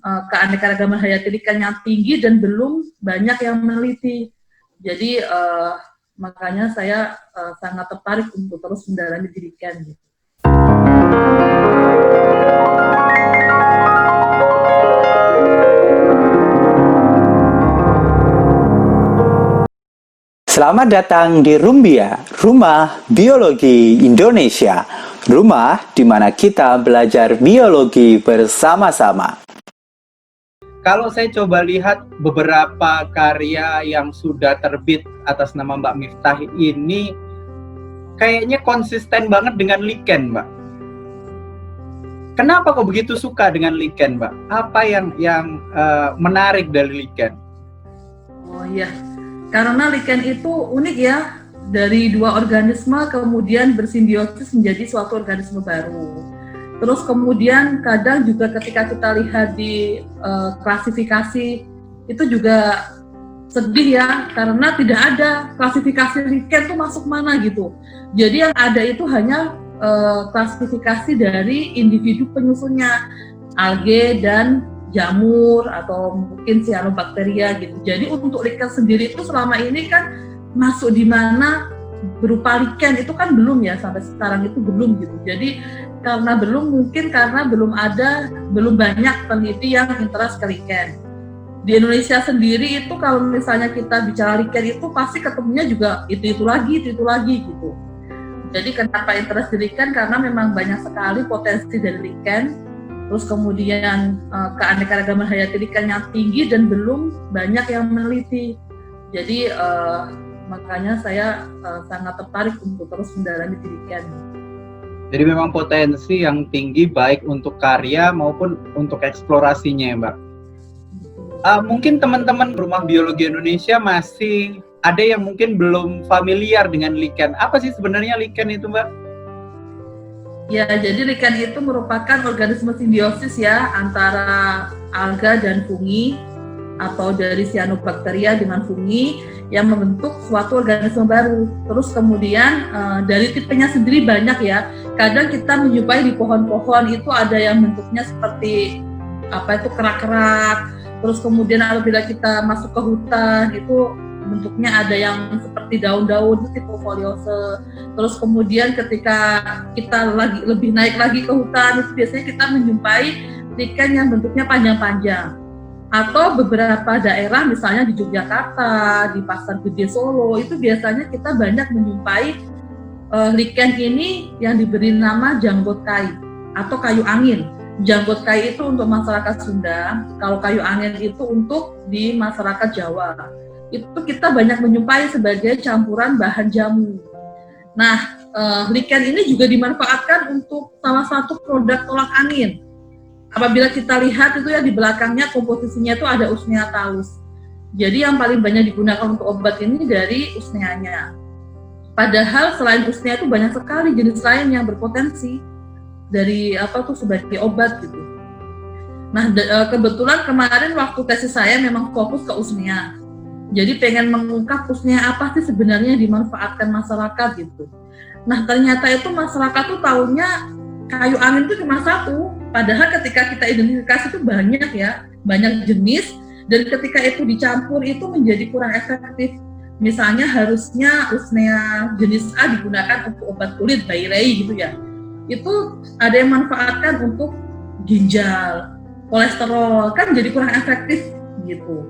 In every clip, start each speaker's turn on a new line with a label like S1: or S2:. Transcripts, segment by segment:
S1: keanekaragaman hayati lichen yang tinggi dan belum banyak yang meneliti. Jadi makanya saya sangat tertarik untuk terus mendalami di lichen. Gitu.
S2: Selamat datang di Rumbia, Rumah Biologi Indonesia. Rumah di mana kita belajar biologi bersama-sama.
S3: Kalau saya coba lihat beberapa karya yang sudah terbit atas nama Mbak Miftah ini, kayaknya konsisten banget dengan lichen, Mbak. Kenapa kok begitu suka dengan lichen, Mbak? Apa yang menarik dari lichen?
S1: Oh iya, karena lichen itu unik ya, dari dua organisme kemudian bersimbiosis menjadi suatu organisme baru. Terus kemudian kadang juga ketika kita lihat di klasifikasi itu juga sedih ya, karena tidak ada klasifikasi lichen itu masuk mana gitu. Jadi yang ada itu hanya klasifikasi dari individu penyusunnya, alge dan jamur atau mungkin cyanobacteria gitu. Jadi untuk lichen sendiri itu selama ini kan masuk di mana berupa lichen itu kan belum ya, sampai sekarang itu belum gitu. Jadi karena belum banyak peneliti yang interest ke lichen. Di Indonesia sendiri itu kalau misalnya kita bicara lichen itu pasti ketemunya juga itu lagi gitu. Jadi kenapa interest di lichen? Karena memang banyak sekali potensi dari lichen. Terus kemudian keanekaragaman hayati lichen yang tinggi dan belum banyak yang meneliti. Jadi makanya saya sangat tertarik untuk terus mendalami di lichen.
S3: Jadi memang potensi yang tinggi baik untuk karya maupun untuk eksplorasinya ya, Mbak. Mungkin teman-teman Rumah Biologi Indonesia masih ada yang mungkin belum familiar dengan lichen. Apa sih sebenarnya lichen itu, Mbak?
S1: Ya, jadi lichen itu merupakan organisme simbiosis ya antara alga dan fungi atau dari cyanobacteria dengan fungi yang membentuk suatu organisme baru. Terus kemudian dari tipenya sendiri banyak ya. Kadang kita menjumpai di pohon-pohon itu ada yang bentuknya seperti kerak-kerak. Terus kemudian apabila kita masuk ke hutan itu bentuknya ada yang seperti daun-daun itu tipe foliose. Terus kemudian ketika kita lebih naik lagi ke hutan itu biasanya kita menjumpai lichen yang bentuknya panjang-panjang. Atau beberapa daerah misalnya di Yogyakarta, di Pasar Gede Solo itu biasanya kita banyak menjumpai lichen ini yang diberi nama janggut kai atau kayu angin. Janggut kai itu untuk masyarakat Sunda, kalau kayu angin itu untuk di masyarakat Jawa. Itu kita banyak menjumpai sebagai campuran bahan jamu. Nah, lichen ini juga dimanfaatkan untuk salah satu produk tolak angin. Apabila kita lihat itu ya di belakangnya komposisinya itu ada Usnea talus. Jadi yang paling banyak digunakan untuk obat ini dari usneanya. Padahal selain usnea itu banyak sekali jenis lain yang berpotensi dari sebagai obat gitu. Nah, kebetulan kemarin waktu tesis saya memang fokus ke usnea. Jadi pengen mengungkap usnea apa sih sebenarnya yang dimanfaatkan masyarakat gitu. Nah, ternyata itu masyarakat tuh taunya kayu angin itu cuma satu. Padahal ketika kita identifikasi itu banyak ya, banyak jenis, dan ketika itu dicampur itu menjadi kurang efektif. Misalnya harusnya usnea jenis A digunakan untuk obat kulit, bayrei gitu ya. Itu ada yang manfaatkan untuk ginjal, kolesterol, kan jadi kurang efektif gitu.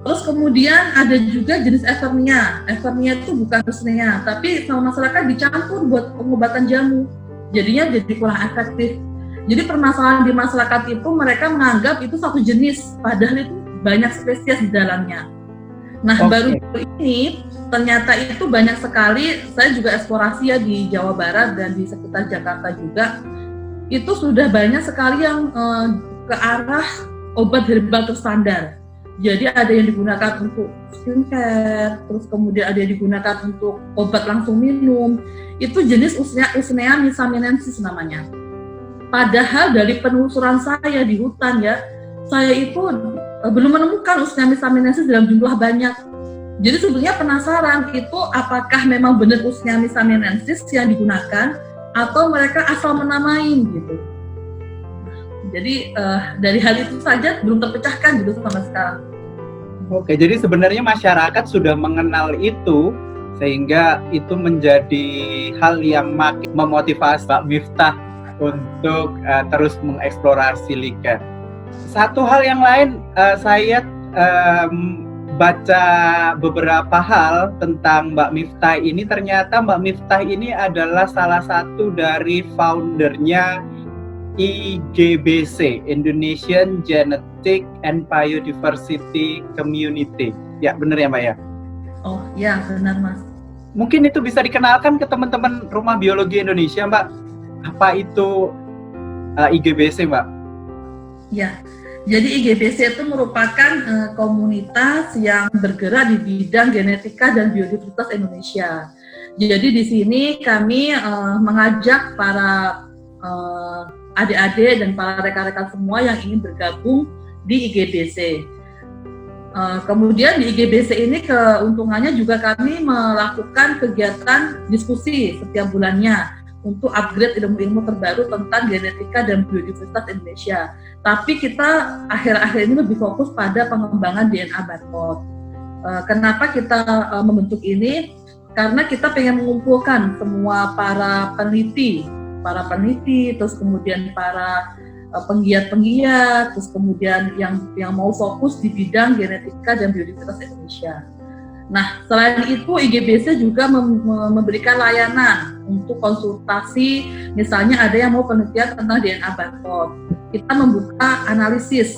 S1: Terus kemudian ada juga jenis Evernia. Evernia itu bukan usnea, tapi sama masyarakat dicampur buat pengobatan jamu. Jadinya jadi kurang efektif. Jadi permasalahan di masyarakat itu mereka menganggap itu satu jenis, padahal itu banyak spesies di dalamnya. Nah, baru ini ternyata itu banyak sekali. Saya juga eksplorasi ya di Jawa Barat dan di sekitar Jakarta juga. Itu sudah banyak sekali yang ke arah obat herbal terstandar. Jadi ada yang digunakan untuk skincare, terus kemudian ada yang digunakan untuk obat langsung minum. Itu jenis Usnea misamenensis namanya. Padahal dari penelusuran saya di hutan ya, saya itu belum menemukan Usnea misamenensis dalam jumlah banyak. Jadi sebenarnya penasaran itu apakah memang benar Usnea misamenensis yang digunakan atau mereka asal menamain gitu. Jadi dari hal itu saja belum terpecahkan gitu sampai sekarang.
S3: Oke, jadi sebenarnya masyarakat sudah mengenal itu sehingga itu menjadi hal yang makin memotivasi Pak Miftah untuk terus mengeksplorasi liken. Satu hal yang lain, saya baca beberapa hal tentang Mbak Miftah ini. Ternyata Mbak Miftah ini adalah salah satu dari foundernya IGBC, Indonesian Genetic and Biodiversity Community. Ya, benar ya Mbak ya?
S1: Oh ya, benar Mas.
S3: Mungkin itu bisa dikenalkan ke teman-teman Rumah Biologi Indonesia, Mbak. Apa itu IGBC, Mbak?
S1: Ya, jadi IGBC itu merupakan komunitas yang bergerak di bidang genetika dan biodiversitas Indonesia. Jadi di sini kami mengajak para adik-adik dan para rekan-rekan semua yang ingin bergabung di IGBC. Kemudian di IGBC ini keuntungannya juga kami melakukan kegiatan diskusi setiap bulannya untuk upgrade ilmu-ilmu terbaru tentang genetika dan biodiversitas Indonesia. Tapi kita akhir-akhir ini lebih fokus pada pengembangan DNA barcode. Kenapa kita membentuk ini? Karena kita pengen mengumpulkan semua para peneliti, terus kemudian para penggiat-penggiat, terus kemudian yang mau fokus di bidang genetika dan biodiversitas Indonesia. Nah, selain itu IGBC juga memberikan layanan untuk konsultasi, misalnya ada yang mau penelitian tentang DNA barcode. Kita membuka analisis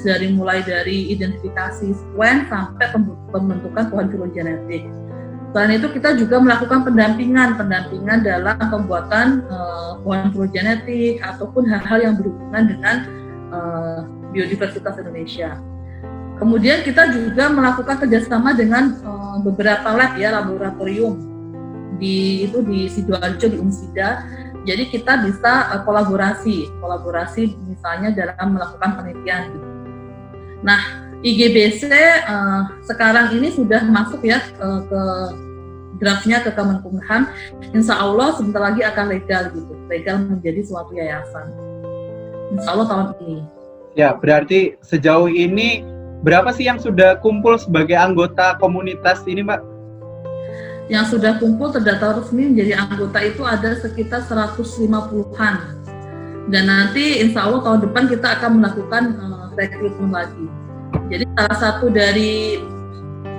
S1: dari mulai dari identifikasi sekuen sampai pembentukan pohon filogenetik. Selain itu kita juga melakukan pendampingan dalam pembuatan pohon filogenetik ataupun hal-hal yang berhubungan dengan biodiversitas Indonesia. Kemudian kita juga melakukan kerjasama dengan beberapa lab ya, laboratorium di Sidoarjo di Unsida. Jadi kita bisa kolaborasi misalnya dalam melakukan penelitian. Nah, IGBC sekarang ini sudah masuk ya ke draftnya ke Kemenkumham. Insya Allah sebentar lagi akan legal menjadi suatu yayasan. Insya Allah tahun ini.
S3: Ya, berarti sejauh ini berapa sih yang sudah kumpul sebagai anggota komunitas ini, Mbak?
S1: Yang sudah kumpul terdaftar resmi menjadi anggota itu ada sekitar 150-an. Dan nanti insya Allah tahun depan kita akan melakukan rekrutmen lagi. Jadi salah satu dari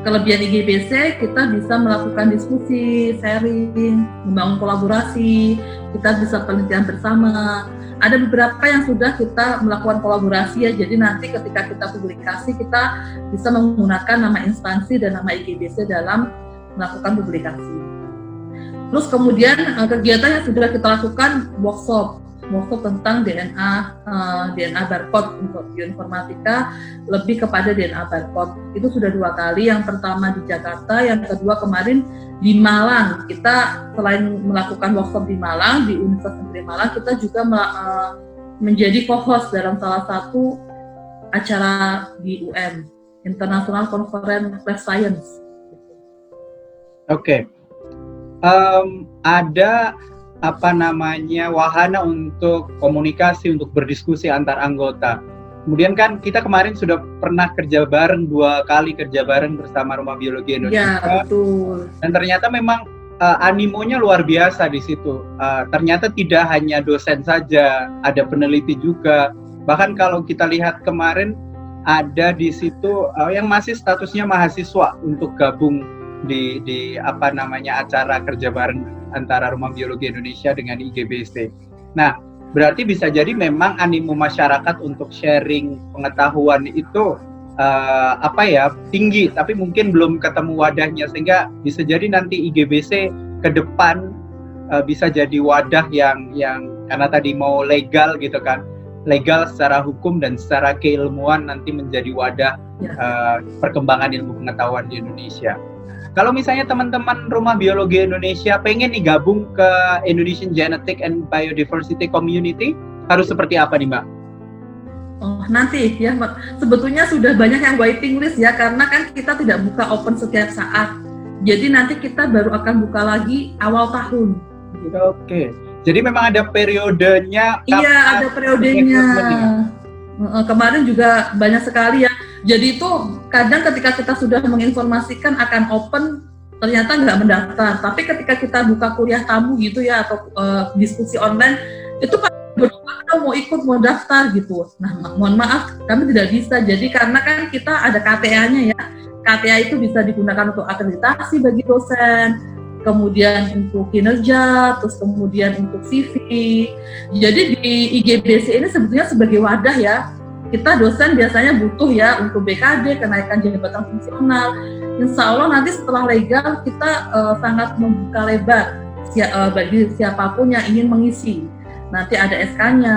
S1: kelebihan IGBC, kita bisa melakukan diskusi, sharing, membangun kolaborasi, kita bisa penelitian bersama. Ada beberapa yang sudah kita melakukan kolaborasi ya, jadi nanti ketika kita publikasi, kita bisa menggunakan nama instansi dan nama IGBC dalam melakukan publikasi. Terus kemudian kegiatan yang sudah kita lakukan workshop tentang DNA barcode untuk bioinformatika, lebih kepada DNA barcode. Itu sudah 2 kali, yang pertama di Jakarta, yang kedua kemarin di Malang. Kita selain melakukan workshop di Malang, di Universitas Negeri Malang, kita juga menjadi co-host dalam salah satu acara di UM, International Conference of Science.
S3: Oke. Ada wahana untuk komunikasi, untuk berdiskusi antar anggota. Kemudian kan kita kemarin sudah pernah kerja bareng 2 kali bersama Rumah Biologi Indonesia.
S1: Ya, betul.
S3: Dan ternyata memang animonya luar biasa di situ. Ternyata tidak hanya dosen saja, ada peneliti juga. Bahkan kalau kita lihat kemarin ada di situ yang masih statusnya mahasiswa untuk gabung di acara kerja bareng antara Rumah Biologi Indonesia dengan IGBC. Nah, berarti bisa jadi memang animo masyarakat untuk sharing pengetahuan itu tinggi, tapi mungkin belum ketemu wadahnya, sehingga bisa jadi nanti IGBC ke depan bisa jadi wadah yang karena tadi mau legal gitu kan, legal secara hukum dan secara keilmuan, nanti menjadi wadah perkembangan ilmu pengetahuan di Indonesia. Kalau misalnya teman-teman Rumah Biologi Indonesia pengen nih gabung ke Indonesian Genetic and Biodiversity Community, harus seperti apa nih, Mbak?
S1: Oh, nanti ya, Mbak. Sebetulnya sudah banyak yang waiting list ya, karena kan kita tidak buka open setiap saat. Jadi nanti kita baru akan buka lagi awal tahun.
S3: Oke. Jadi memang ada periodenya.
S1: Iya, ada periodenya. Kemarin juga banyak sekali ya. Jadi itu kadang ketika kita sudah menginformasikan akan open, ternyata nggak mendaftar. Tapi ketika kita buka kuliah tamu gitu ya, atau diskusi online, itu mau ikut, mau daftar gitu. Nah, mohon maaf, kami tidak bisa. Jadi karena kan kita ada KTA-nya ya. KTA itu bisa digunakan untuk akreditasi bagi dosen, kemudian untuk kinerja, terus kemudian untuk CV. Jadi di IGBC ini sebetulnya sebagai wadah ya. Kita dosen biasanya butuh ya untuk BKD, kenaikan jabatan fungsional. Insya Allah nanti setelah legal kita sangat membuka lebar bagi siapapun yang ingin mengisi. Nanti ada SK-nya,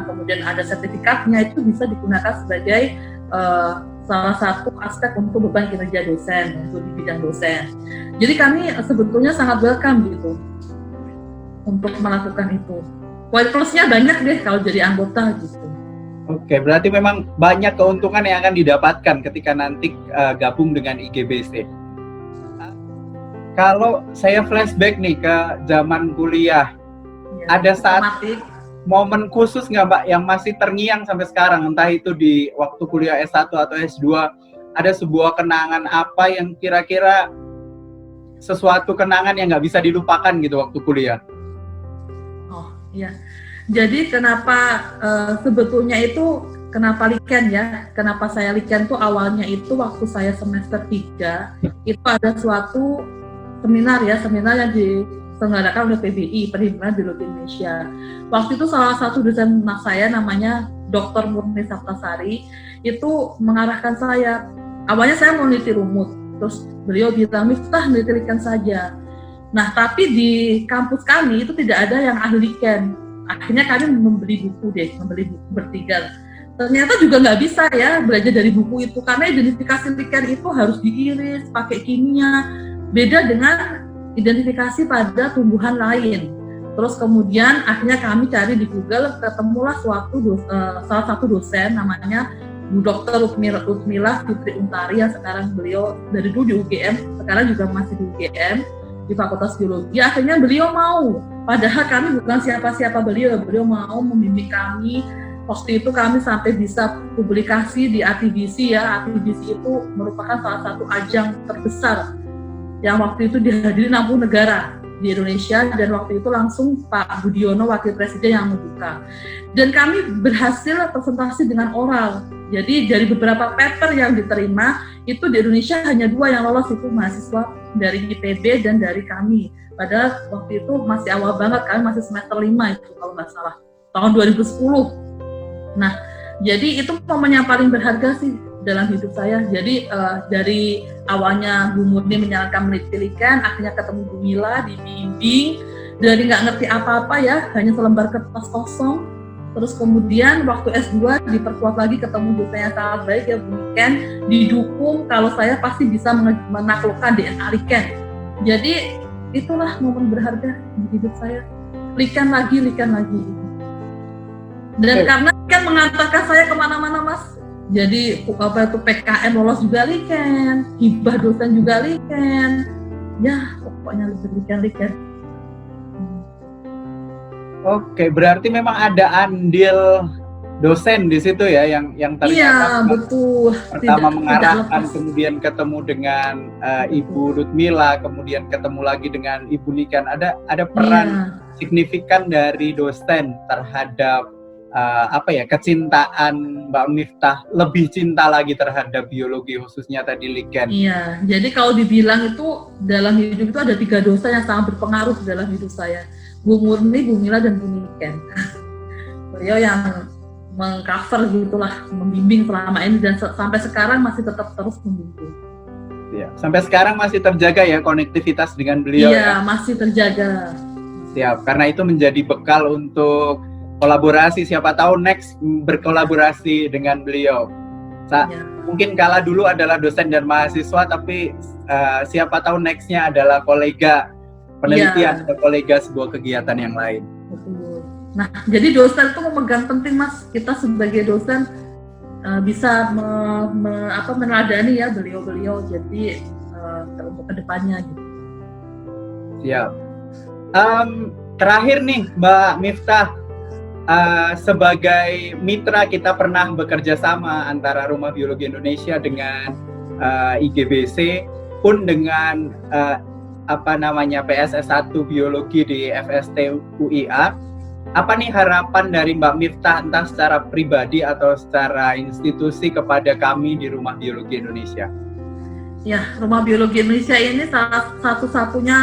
S1: kemudian ada sertifikatnya, itu bisa digunakan sebagai salah satu aspek untuk beban kinerja dosen, untuk di bidang dosen. Jadi kami sebetulnya sangat welcome gitu untuk melakukan itu. Poin plusnya banyak deh kalau jadi anggota gitu.
S3: Oke, berarti memang banyak keuntungan yang akan didapatkan ketika nanti gabung dengan IGBC. Kalau saya flashback nih ke zaman kuliah, ya, ada saat momen khusus nggak Mbak yang masih terngiang sampai sekarang, entah itu di waktu kuliah S1 atau S2, ada sebuah kenangan apa yang kira-kira sesuatu kenangan yang nggak bisa dilupakan gitu waktu kuliah?
S1: Oh iya, jadi kenapa sebetulnya itu kenapa Liken ya, kenapa saya Liken tuh awalnya itu waktu saya semester 3 itu ada suatu seminar yang diselenggarakan oleh PBI, Perhimpunan Biologi Indonesia. Waktu itu salah satu dosen saya namanya Dr. Murni Saptasari itu mengarahkan saya. Awalnya saya mau neliti rumus, terus beliau bilang, Miftah nelitikan saja. Nah, tapi di kampus kami itu tidak ada yang ahli Liken. Akhirnya kami membeli buku bertiga. Ternyata juga nggak bisa ya belajar dari buku itu, karena identifikasi Liken itu harus diiris, pakai kimia. Beda dengan identifikasi pada tumbuhan lain. Terus kemudian akhirnya kami cari di Google, ketemulah salah satu dosen namanya Bu Dr. Utmila Fitri Untari yang sekarang beliau dari dulu di UGM, sekarang juga masih di UGM di Fakultas Biologi. Akhirnya beliau mau, padahal kami bukan siapa-siapa beliau mau membimbing kami. Waktu itu kami sampai bisa publikasi di ATBC ya. ATBC itu merupakan salah satu ajang terbesar yang waktu itu dihadiri 60 negara di Indonesia, dan waktu itu langsung Pak Budiono, Wakil Presiden yang membuka. Dan kami berhasil presentasi dengan oral. Jadi dari beberapa paper yang diterima, itu di Indonesia hanya 2 yang lolos, itu mahasiswa dari IPB dan dari kami. Padahal waktu itu masih awal banget, kami masih semester 5 itu kalau nggak salah, tahun 2010. Nah, jadi itu momen yang paling berharga sih dalam hidup saya. Jadi dari awalnya Bu Murni menyarankan meneliti Liken, akhirnya ketemu Bu Mila, dibimbing, dari nggak ngerti apa-apa ya, hanya selembar kertas kosong. Terus kemudian waktu S2 diperkuat lagi, ketemu dosen yang sangat baik ya Bu Liken, didukung kalau saya pasti bisa menaklukkan DNA Liken. Jadi itulah momen berharga di hidup saya. Liken lagi. Dan karena Liken mengantarkan saya kemana-mana Mas. Jadi apa itu PKN lolos juga Liken, hibah dosen juga Liken, ya pokoknya Liken.
S3: Oke, berarti memang ada andil dosen di situ ya yang ternyata
S1: iya, betul.
S3: Pertama mengarahkan, kemudian ketemu dengan Ibu Rutmila, kemudian ketemu lagi dengan Ibu Liken. Ada peran signifikan dari dosen terhadap kecintaan Mbak Miftah, lebih cinta lagi terhadap biologi, khususnya tadi Liken.
S1: Iya, jadi kalau dibilang itu dalam hidup itu ada 3 dosen yang sangat berpengaruh dalam hidup saya, Bu Murni, Bu Mila, dan Bu Liken. Beliau yang mengcover gitulah, membimbing selama ini, dan sampai sekarang masih tetap terus membimbing.
S3: Ya, sampai sekarang masih terjaga ya konektivitas dengan beliau.
S1: Iya,
S3: ya?
S1: Masih terjaga.
S3: Siap, karena itu menjadi bekal untuk kolaborasi, siapa tahu next berkolaborasi dengan beliau. Mungkin kala dulu adalah dosen dan mahasiswa, tapi siapa tahu nextnya adalah kolega penelitian atau kolega sebuah kegiatan yang lain.
S1: Betul. Nah, jadi dosen itu memegang penting Mas. Kita sebagai dosen bisa meneladani ya beliau-beliau. Jadi untuk kedepannya gitu.
S3: Siap. terakhir nih Mbak Miftah, sebagai mitra kita pernah bekerja sama antara Rumah Biologi Indonesia dengan IGBC pun dengan PSS 1 Biologi di FST UIA. Apa nih harapan dari Mbak Miftah entah secara pribadi atau secara institusi kepada kami di Rumah Biologi Indonesia?
S1: Ya, Rumah Biologi Indonesia ini salah satu-satunya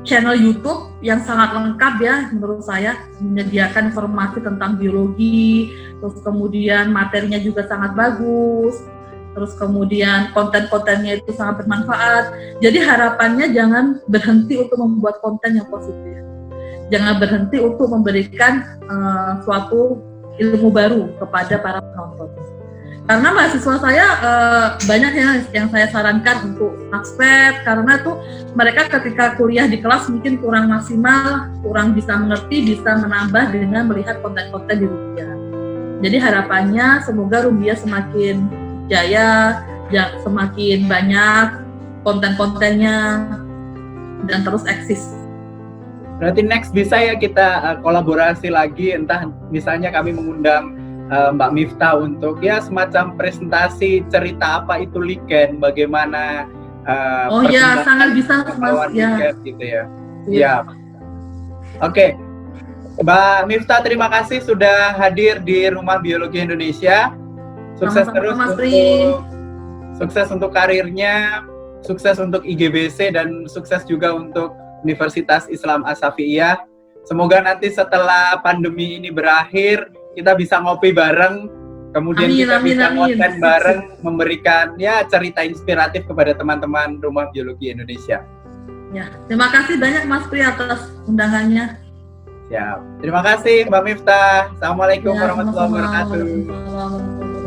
S1: channel YouTube yang sangat lengkap ya menurut saya, menyediakan informasi tentang biologi, terus kemudian materinya juga sangat bagus, terus kemudian konten-kontennya itu sangat bermanfaat. Jadi harapannya jangan berhenti untuk membuat konten yang positif, jangan berhenti untuk memberikan suatu ilmu baru kepada para penonton. Karena mahasiswa saya banyak yang saya sarankan untuk akspet, karena tuh mereka ketika kuliah di kelas mungkin kurang maksimal, kurang bisa mengerti, bisa menambah dengan melihat konten-konten di Rumbia. Jadi harapannya semoga Rumbia semakin jaya, semakin banyak konten-kontennya dan terus eksis.
S3: Berarti next bisa ya kita kolaborasi lagi, entah misalnya kami mengundang Mbak Miftah untuk ya semacam presentasi cerita apa itu lichen, bagaimana
S1: oh ya, sangat bisa Mas
S3: ya gitu ya. Ya. Oke. Mbak Miftah, terima kasih sudah hadir di Rumah Biologi Indonesia. Sukses terus sukses untuk karirnya, sukses untuk IGBC dan sukses juga untuk Universitas Islam As-Safiyyah. Semoga nanti setelah pandemi ini berakhir kita bisa ngopi bareng, kemudian kita bisa konten bareng, memberikan ya cerita inspiratif kepada teman-teman Rumah Biologi Indonesia.
S1: Ya, terima kasih banyak Mas Pri atas undangannya.
S3: Siap. Terima kasih Mbak Miftah. Assalamualaikum warahmatullahi wabarakatuh.